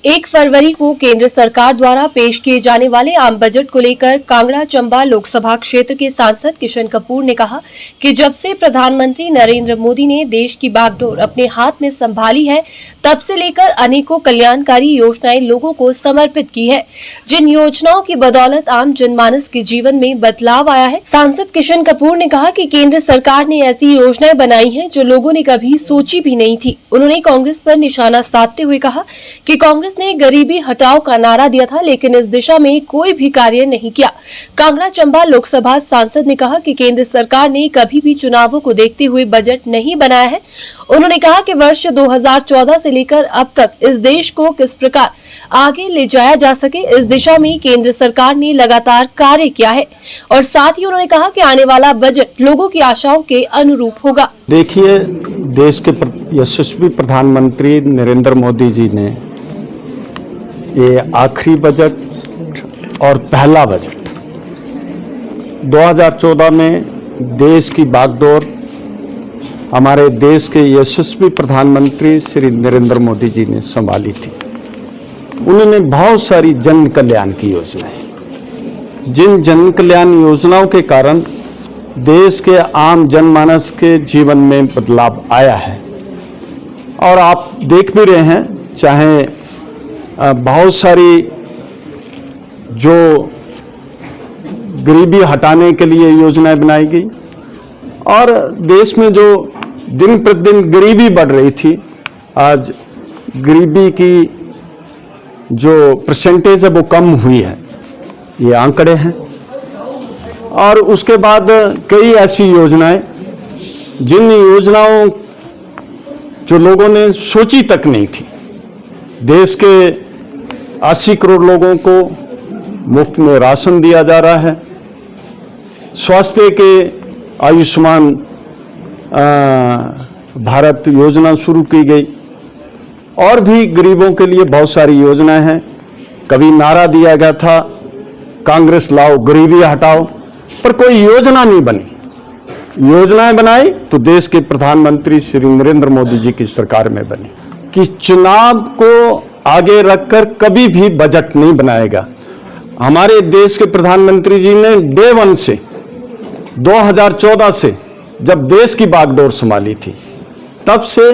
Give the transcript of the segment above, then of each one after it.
1 फरवरी को केंद्र सरकार द्वारा पेश किए जाने वाले आम बजट को लेकर कांगड़ा चंबा लोकसभा क्षेत्र के सांसद किशन कपूर ने कहा कि जब से प्रधानमंत्री नरेंद्र मोदी ने देश की बागडोर अपने हाथ में संभाली है, तब से लेकर अनेकों कल्याणकारी योजनाएं लोगों को समर्पित की है, जिन योजनाओं की बदौलत आम जनमानस के जीवन में बदलाव आया है। सांसद किशन कपूर ने कहा कि केंद्र सरकार ने ऐसी योजनाएं बनाई हैं जो लोगों ने कभी सोची भी नहीं थी। उन्होंने कांग्रेस पर निशाना साधते हुए कहा कि कांग्रेस ने गरीबी हटाओ का नारा दिया था, लेकिन इस दिशा में कोई भी कार्य नहीं किया। कांगड़ा चंबा लोकसभा सांसद ने कहा कि केंद्र सरकार ने कभी भी चुनावों को देखते हुए बजट नहीं बनाया है। उन्होंने कहा कि वर्ष 2014 से लेकर अब तक इस देश को किस प्रकार आगे ले जाया जा सके, इस दिशा में केंद्र सरकार ने लगातार कार्य किया है और साथ ही उन्होंने कहा कि आने वाला बजट लोगों की आशाओं के अनुरूप होगा। देखिए, देश के यशस्वी प्रधानमंत्री नरेंद्र मोदी जी ने ये आखिरी बजट और पहला बजट 2014 में देश की बागडोर हमारे देश के यशस्वी प्रधानमंत्री श्री नरेंद्र मोदी जी ने संभाली थी। उन्होंने बहुत सारी जन कल्याण की योजनाएं, जिन जन कल्याण योजनाओं के कारण देश के आम जनमानस के जीवन में बदलाव आया है। और आप देख भी रहे हैं, चाहे बहुत सारी जो गरीबी हटाने के लिए योजनाएं बनाई गई और देश में जो दिन प्रतिदिन गरीबी बढ़ रही थी, आज गरीबी की जो परसेंटेज है वो कम हुई है, ये आंकड़े हैं। और उसके बाद कई ऐसी योजनाएं, जिन योजनाओं जो लोगों ने सोची तक नहीं थी। देश के 80 करोड़ लोगों को मुफ्त में राशन दिया जा रहा है। स्वास्थ्य के आयुष्मान भारत योजना शुरू की गई और भी गरीबों के लिए बहुत सारी योजनाएं हैं। कभी नारा दिया गया था कांग्रेस लाओ गरीबी हटाओ, पर कोई योजना नहीं बनी। योजनाएं बनाई तो देश के प्रधानमंत्री श्री नरेंद्र मोदी जी की सरकार में बनी कि चुनाव को आगे रखकर कभी भी बजट नहीं बनाएगा। हमारे देश के प्रधानमंत्री जी ने डे 1 से 2014 से जब देश की बागडोर संभाली थी, तब से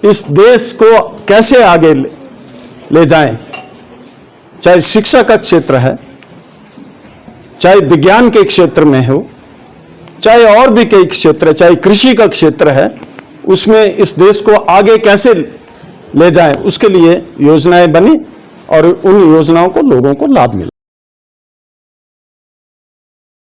इस देश को कैसे आगे ले जाएं, चाहे शिक्षा का क्षेत्र है, चाहे विज्ञान के क्षेत्र में हो, चाहे और भी कई क्षेत्र, चाहे कृषि का क्षेत्र है, उसमें इस देश को आगे कैसे ले जाएं, उसके लिए योजनाएं बनी और उन योजनाओं को लोगों को लाभ मिला।